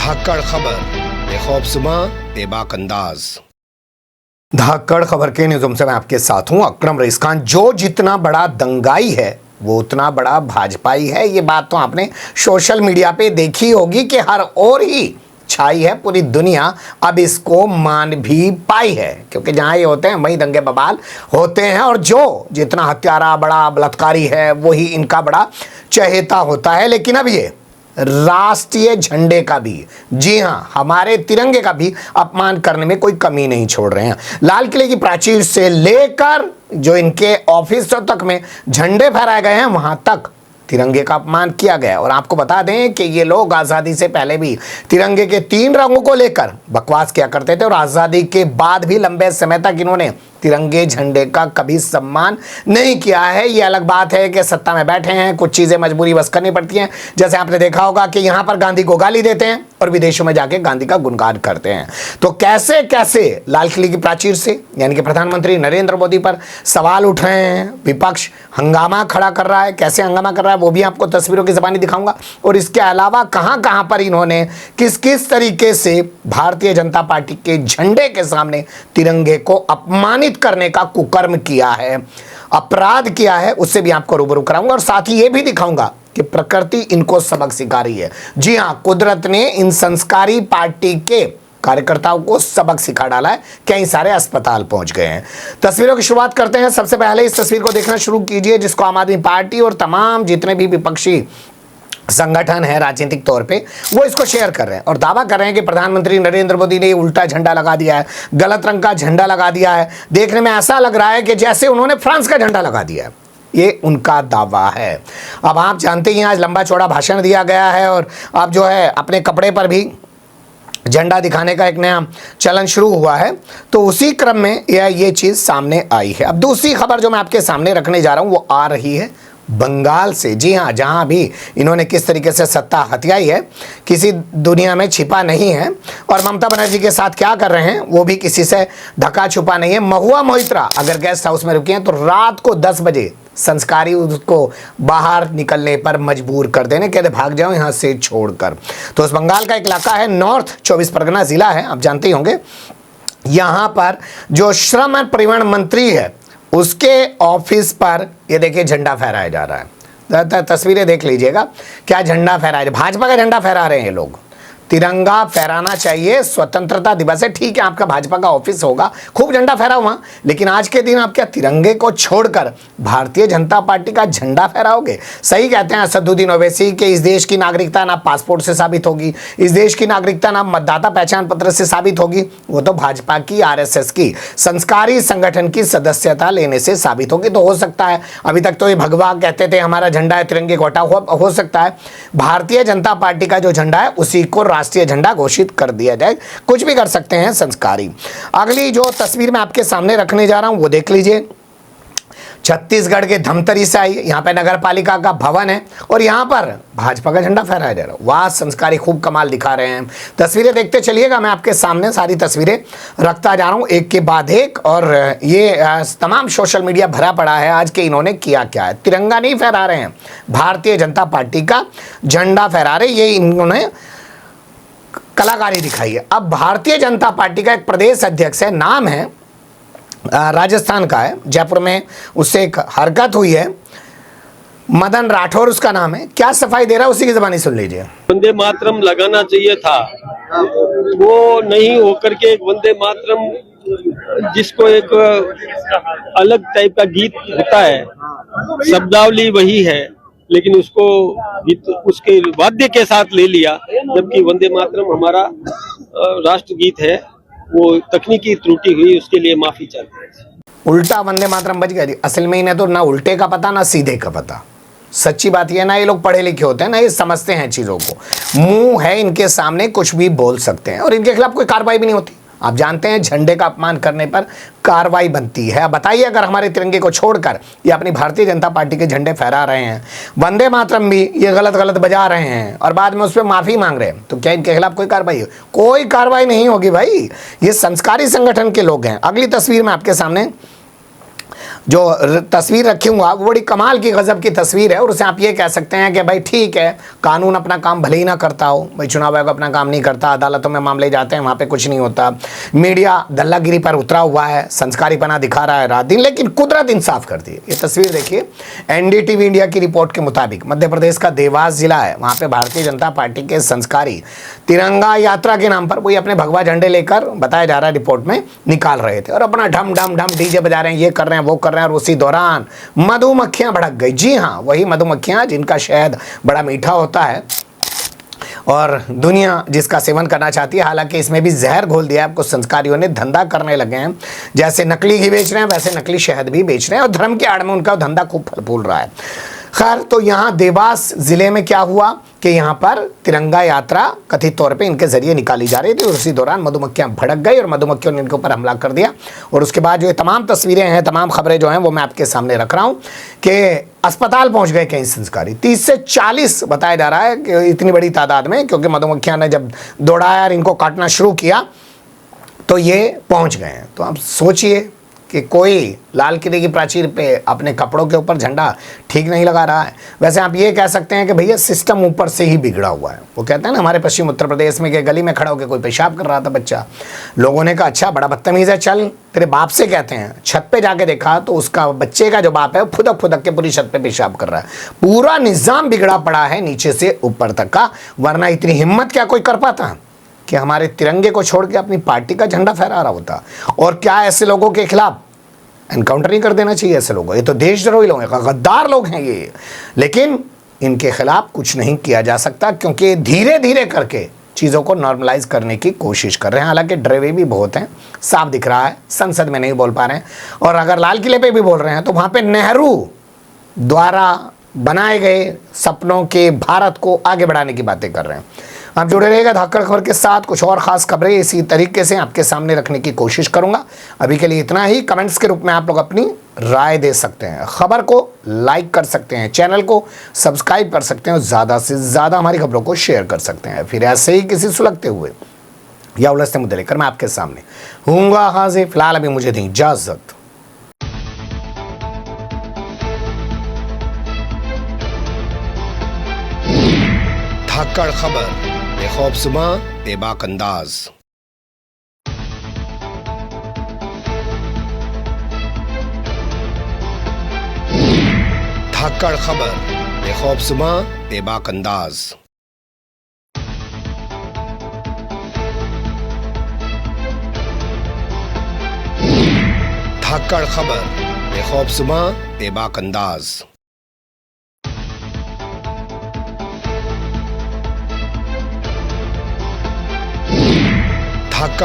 धाकड़ खबर, बेखौफजुमा बेबाक अंदाज। धाकड़ खबर के न्यूज़ से मैं आपके साथ हूं अकरम रईस खान। जो जितना बड़ा दंगाई है वो उतना बड़ा भाजपाई है। ये बात तो आपने सोशल मीडिया पे देखी होगी कि हर ओर ही छाई है। पूरी दुनिया अब इसको मान भी पाई है, क्योंकि जहां ये होते हैं वहीं दंगे बवाल होते हैं। और जो जितना हत्यारा बड़ा बलात्कारी है वही इनका बड़ा चहेता होता है। लेकिन अब ये राष्ट्रीय झंडे का भी, जी हां, हमारे तिरंगे का भी अपमान करने में कोई कमी नहीं छोड़ रहे हैं। लाल किले की प्राचीर से लेकर जो इनके ऑफिसों तक में झंडे फहराए गए हैं वहां तक तिरंगे का अपमान किया गया। और आपको बता दें कि ये लोग आज़ादी से पहले भी तिरंगे के 3 रंगों को लेकर बकवास किया करते थे और आज़ादी के बाद भी लंबे समय तक इन्होंने तिरंगे झंडे का कभी सम्मान नहीं किया है। ये अलग बात है कि सत्ता में बैठे हैं, कुछ चीज़ें मजबूरी बस करनी पड़ती हैं। जैसे आपने देखा होगा कि यहाँ पर गांधी को गाली देते हैं और विदेशों में जाके गांधी का गुणगान करते हैं। तो कैसे कैसे लाल किले की प्राचीर से यानी कि प्रधानमंत्री नरेंद्र मोदी पर सवाल उठ रहे हैं, विपक्ष हंगामा खड़ा कर रहा है। कैसे हंगामा कर रहा है वो भी आपको तस्वीरों की ज़बानी दिखाऊंगा। और इसके अलावा कहाँ कहाँ पर इन्होंने किस किस तरीके से भारतीय जनता पार्टी के झंडे के सामने तिरंगे को अपमानित करने का कुकर्म किया है, अपराध किया है, उससे भी आपको रूबरू कराऊंगा। और साथ ही यह भी दिखाऊंगा कि प्रकृति इनको सबक सिखा रही है। जी हां, कुदरत ने इन संस्कारी पार्टी के कार्यकर्ताओं को सबक सिखा डाला है। कई सारे अस्पताल पहुंच गए हैं। तस्वीरों की शुरुआत करते हैं। सबसे पहले इस तस्वीर को देखना शुरू कीजिए, जिसको आम आदमी पार्टी और तमाम जितने भी विपक्षी संगठन है राजनीतिक तौर पे वो इसको शेयर कर रहे हैं और दावा कर रहे हैं कि प्रधानमंत्री नरेंद्र मोदी ने उल्टा झंडा लगा दिया है, गलत रंग का झंडा लगा दिया है। देखने में ऐसा लग रहा है कि जैसे उन्होंने फ्रांस का झंडा लगा दिया है। ये उनका दावा है। अब आप जानते ही आज लंबा चौड़ा भाषण दिया गया है और अब जो है अपने कपड़े पर भी झंडा दिखाने का एक नया चलन शुरू हुआ है। तो उसी क्रम में ये चीज़ सामने आई है। अब दूसरी खबर जो मैं आपके सामने रखने जा रहा हूँ वो आ रही है बंगाल से। जी हाँ, जहाँ भी इन्होंने किस तरीके से सत्ता हथियाई है किसी दुनिया में छिपा नहीं है। और ममता बनर्जी के साथ क्या कर रहे हैं वो भी किसी से ढका छुपा नहीं है। महुआ मोइत्रा अगर गेस्ट हाउस में रुके हैं तो रात को 10 बजे संस्कारी उसको बाहर निकलने पर मजबूर कर देने, कहते भाग जाओ यहाँ से छोड़कर। तो उस बंगाल का एक इलाका है, नॉर्थ 24 परगना जिला है, आप जानते ही होंगे। यहाँ पर जो श्रम और परिवहन मंत्री है उसके ऑफिस पर ये देखिए झंडा फहराया जा रहा है। तस्वीरें देख लीजिएगा, क्या झंडा फहराया, भाजपा का झंडा फहरा रहे हैं ये लोग। तिरंगा फहराना चाहिए, स्वतंत्रता दिवस है, ठीक है, आपका भाजपा का ऑफिस होगा, खूब झंडा फहरा हुआ, लेकिन आज के दिन आप क्या तिरंगे को छोड़कर भारतीय जनता पार्टी का झंडा फहराओगे? सही कहते हैं असदुद्दीन ओवैसी कि इस देश की नागरिकता ना पासपोर्ट से साबित होगी, इस देश की नागरिकता ना मतदाता पहचान पत्र से साबित होगी, वो तो भाजपा की, आरएसएस की, संस्कारी संगठन की सदस्यता लेने से साबित होगी। तो हो सकता है, अभी तक तो ये भगवा कहते थे हमारा झंडा है, तिरंगे को हटाओ, हो सकता है भारतीय जनता पार्टी का जो झंडा है उसी को राष्ट्रीय झंडा घोषित कर दिया जाए। कुछ भी कर सकते हैं संस्कारी। अगली जो तस्वीर मैं आपके सामने रखने जा रहा हूं वो देख लीजिए, छत्तीसगढ़ के धमतरी से आई। यहाँ पे नगर पालिका का भवन है और यहाँ पर भाजपा का झंडा फहराया जा रहा है। वाह, संस्कारी खूब कमाल दिखा रहे हैं। तस्वीरें देखते चलिएगा, मैं आपके सामने सारी तस्वीरें रखता जा रहा हूँ एक के बाद एक। और ये तमाम सोशल मीडिया भरा पड़ा है आज के इन्होंने किया क्या है। तिरंगा नहीं फहरा रहे हैं, भारतीय जनता पार्टी का झंडा फहरा रहे, ये इन्होंने कलाकारी दिखाई है। अब भारतीय जनता पार्टी का एक प्रदेश अध्यक्ष है, नाम है राजस्थान का है, जयपुर में उससे एक हरकत हुई है, मदन राठौर उसका नाम है। क्या सफाई दे रहा है उसी की ज़बानी सुन लीजिए। वंदे मातरम लगाना चाहिए था, वो नहीं होकर के एक वंदे मातरम जिसको एक अलग टाइप का गीत होता है, शब्दावली वही है, लेकिन उसको गीत उसके वाद्य के साथ ले लिया, जबकि वंदे मातरम हमारा राष्ट्र गीत है। वो तकनीकी त्रुटि हुई, उसके लिए माफी चाहते हैं। उल्टा वंदे मातरम बज गया जी। असल में इन्हें तो ना उल्टे का पता ना सीधे का पता। सच्ची बात यह ना, ये लोग पढ़े लिखे होते हैं ना, ये समझते हैं चीज़ों को। मुंह है इनके सामने, कुछ भी बोल सकते हैं और इनके खिलाफ कोई कार्रवाई भी नहीं होती। आप जानते हैं झंडे का अपमान करने पर कार्रवाई बनती है। बताइए, अगर हमारे तिरंगे को छोड़कर ये अपनी भारतीय जनता पार्टी के झंडे फहरा रहे हैं, वंदे मातरम भी ये गलत गलत बजा रहे हैं और बाद में उस पर माफ़ी मांग रहे हैं, तो क्या इनके खिलाफ कोई कार्रवाई हो? कोई कार्रवाई नहीं होगी भाई, ये संस्कारी संगठन के लोग हैं। अगली तस्वीर में आपके सामने जो तस्वीर रखी हूँ वो बड़ी कमाल की गजब की तस्वीर है और उसे आप ये कह सकते हैं कि भाई ठीक है, कानून अपना काम भले ही ना करता हो, भाई चुनाव आयोग अपना काम नहीं करता, अदालतों में मामले जाते हैं, वहाँ पे कुछ नहीं होता, मीडिया दल्लागिरी पर उतरा हुआ है, संस्कारीपना दिखा रहा है रात दिन, लेकिन कुदरत इंसाफ कर दी। ये तस्वीर देखिए, एनडीटीवी इंडिया की रिपोर्ट के मुताबिक मध्य प्रदेश का देवास जिला है, वहाँ पे भारतीय जनता पार्टी के संस्कारी तिरंगा यात्रा के नाम पर वही अपने भगवा झंडे लेकर, बताया जा रहा है रिपोर्ट में, निकाल रहे थे और अपना ढम ढम ढम डीजे बजा रहे हैं, ये कर रहे हैं, वो कर रहे हैं, और उसी दौरान मधुमक्खियां भड़क गई। जी हाँ, वही मधुमक्खियां जिनका शहद बड़ा मीठा होता है और दुनिया जिसका सेवन करना चाहती है। हालांकि इसमें भी जहर घोल दिया है, कुछ संस्कारियों ने धंधा करने लगे हैं, जैसे नकली घी बेच रहे हैं वैसे नकली शहद भी बेच रहे हैं और धर्म के आड़ में उनका धंधा खूब फल फूल रहा है। खैर, तो यहाँ देवास जिले में क्या हुआ कि यहाँ पर तिरंगा यात्रा कथित तौर पे इनके जरिए निकाली जा रही थी और उसी दौरान मधुमक्खियां भड़क गई और मधुमक्खियों ने इनके ऊपर हमला कर दिया। और उसके बाद जो ये तमाम तस्वीरें हैं, तमाम खबरें जो हैं वो मैं आपके सामने रख रहा हूँ कि अस्पताल पहुंच गए कई संस्कारी, 30 से 40 बताया जा रहा है कि इतनी बड़ी तादाद में, क्योंकि मधुमक्खियां ने जब दौड़ाया और इनको काटना शुरू किया तो ये पहुंच गए हैं। तो आप सोचिए कि कोई लाल किले की प्राचीर पे अपने कपड़ों के ऊपर झंडा ठीक नहीं लगा रहा है। वैसे आप ये कह सकते हैं कि भैया सिस्टम ऊपर से ही बिगड़ा हुआ है। वो कहते हैं ना हमारे पश्चिम उत्तर प्रदेश में कि गली में खड़ा होकर कोई पेशाब कर रहा था बच्चा, लोगों ने कहा अच्छा बड़ा बदतमीज है, चल तेरे बाप से कहते हैं। छत पे जाके देखा तो उसका बच्चे का जो बाप है वो फुदक फुदक के पूरी छत पे पेशाब कर रहा है। पूरा निज़ाम बिगड़ा पड़ा है नीचे से ऊपर तक का, वरना इतनी हिम्मत क्या कोई कर पाता कि हमारे तिरंगे को छोड़ के अपनी पार्टी का झंडा फहरा रहा होता। और क्या ऐसे लोगों के खिलाफ एनकाउंटर नहीं कर देना चाहिए? ऐसे लोगों, ये तो देशद्रोही लोग हैं, गद्दार लोग हैं ये, लेकिन इनके खिलाफ कुछ नहीं किया जा सकता क्योंकि धीरे धीरे करके चीज़ों को नॉर्मलाइज करने की कोशिश कर रहे हैं। हालांकि डरे भी बहुत हैं, साफ दिख रहा है, संसद में नहीं बोल पा रहे हैं, और अगर लाल किले पे भी बोल रहे हैं तो वहाँ पे नेहरू द्वारा बनाए गए सपनों के भारत को आगे बढ़ाने की बातें कर रहे हैं। आप जुड़े रहिएगा धाकड़ खबर के साथ, कुछ और ख़ास खबरें इसी तरीके से आपके सामने रखने की कोशिश करूंगा। अभी के लिए इतना ही। कमेंट्स के रूप में आप लोग अपनी राय दे सकते हैं, खबर को लाइक कर सकते हैं, चैनल को सब्सक्राइब कर सकते हैं और ज़्यादा से ज़्यादा हमारी खबरों को शेयर कर सकते हैं। फिर ऐसे ही किसी सुलगते हुए या उलझते मुद्दे लेकर मैं आपके सामने हूँगा हाजिर। फिलहाल अभी मुझे दी इजाज़त। धाकड़ खबर, बेखौफसमा बेबाक अंदाज। धाकड़ खबर, बेखौफसमा बेबाक अंदाज। धाकड़ खबर, बेखौफसमा बेबाक अंदाज। धाकड़